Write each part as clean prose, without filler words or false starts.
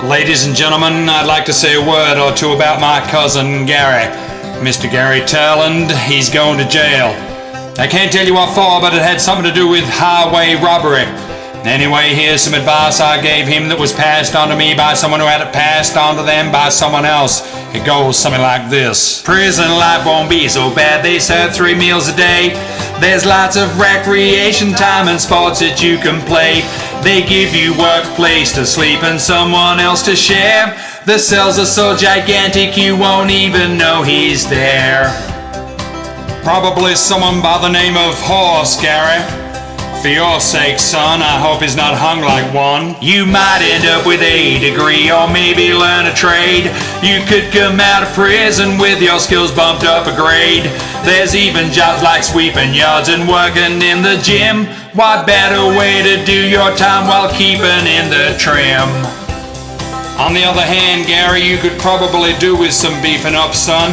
Ladies and gentlemen, I'd like to say a word or two about my cousin Garry. Mr. Garry Turland, he's going to jail. I can't tell you what for, but it had something to do with highway robbery. Anyway, here's some advice I gave him that was passed on to me by someone who had it passed on to them by someone else. It goes something like this. Prison life won't be so bad, they serve 3 meals a day. There's lots of recreation time and sports that you can play. They give you workplace to sleep and someone else to share. The cells are so gigantic you won't even know he's there. Probably someone by the name of Horse, Garry. For your sake, son, I hope he's not hung like one. You might end up with a degree or maybe learn a trade. You could come out of prison with your skills bumped up a grade. There's even jobs like sweeping yards and working in the gym. What better way to do your time while keeping in the trim? On the other hand, Garry, you could probably do with some beefing up, son.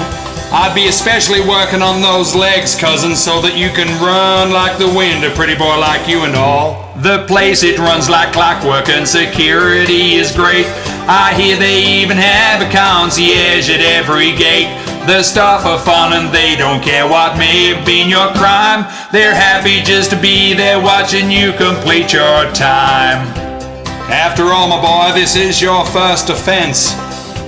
I'd be especially working on those legs, cousin, so that you can run like the wind, a pretty boy like you and all. The place, it runs like clockwork and security is great. I hear they even have a concierge at every gate. The staff are fun and they don't care what may have been your crime. They're happy just to be there watching you complete your time. After all, my boy, this is your first offense.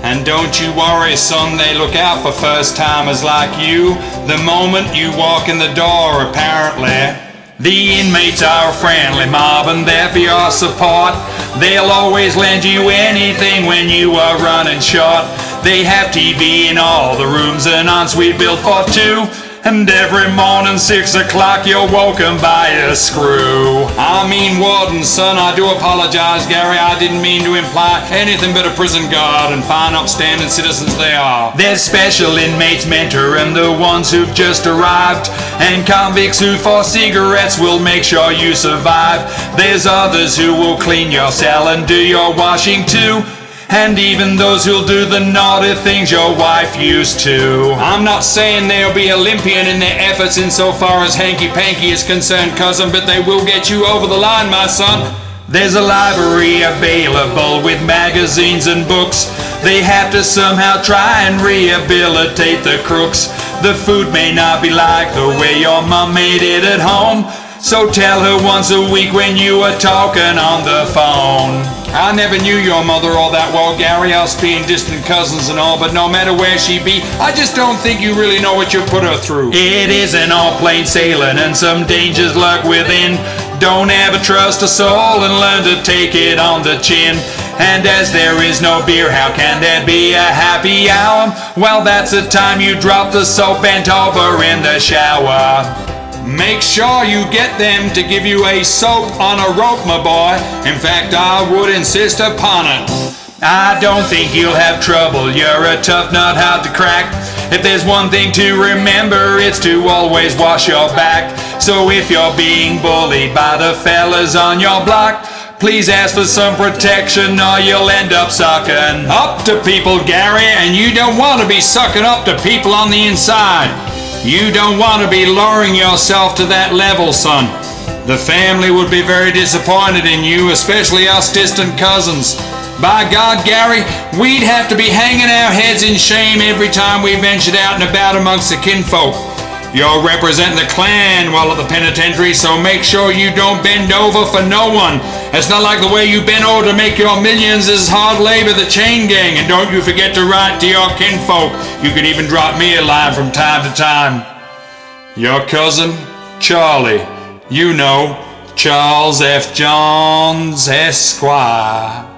And don't you worry, son, they look out for first-timers like you the moment you walk in the door, apparently. The inmates are a friendly mob and they're for your support. They'll always lend you anything when you are running short. They have TV in all the rooms, an ensuite built for 2. And every morning 6 o'clock you're woken by a screw. I mean warden, son, I do apologize, Garry. I didn't mean to imply anything but a prison guard, and fine upstanding citizens they are. There's special inmates mentoring the ones who've just arrived, and convicts who for cigarettes will make sure you survive. There's others who will clean your cell and do your washing too. And even those who'll do the naughty things your wife used to. I'm not saying they'll be Olympian in their efforts insofar as hanky-panky is concerned, cousin, but they will get you over the line, my son. There's a library available with magazines and books. They have to somehow try and rehabilitate the crooks. The food may not be like the way your mom made it at home, so tell her once a week when you are talking on the phone. I never knew your mother all that well, Garry, us being distant cousins and all, but no matter where she be, I just don't think you really know what you put her through. It isn't all plain sailing and some dangers lurk within. Don't ever trust a soul and learn to take it on the chin. And as there is no beer, how can there be a happy hour? Well, that's the time you drop the soap bent over in the shower. Make sure you get them to give you a soap on a rope, my boy. In fact, I would insist upon it. I don't think you'll have trouble. You're a tough nut, hard to crack. If there's one thing to remember, it's to always wash your back. So if you're being bullied by the fellas on your block, please ask for some protection or you'll end up sucking up to people, Garry. And you don't want to be sucking up to people on the inside. You don't want to be lowering yourself to that level, son. The family would be very disappointed in you, especially us distant cousins. By God, Garry, we'd have to be hanging our heads in shame every time we ventured out and about amongst the kinfolk. You're representing the clan while at the penitentiary, so make sure you don't bend over for no one. It's not like the way you bend over to make your millions is hard labor, the chain gang. And don't you forget to write to your kinfolk. You can even drop me a line from time to time. Your cousin, Charlie. You know, Charles F. Johns, Esquire.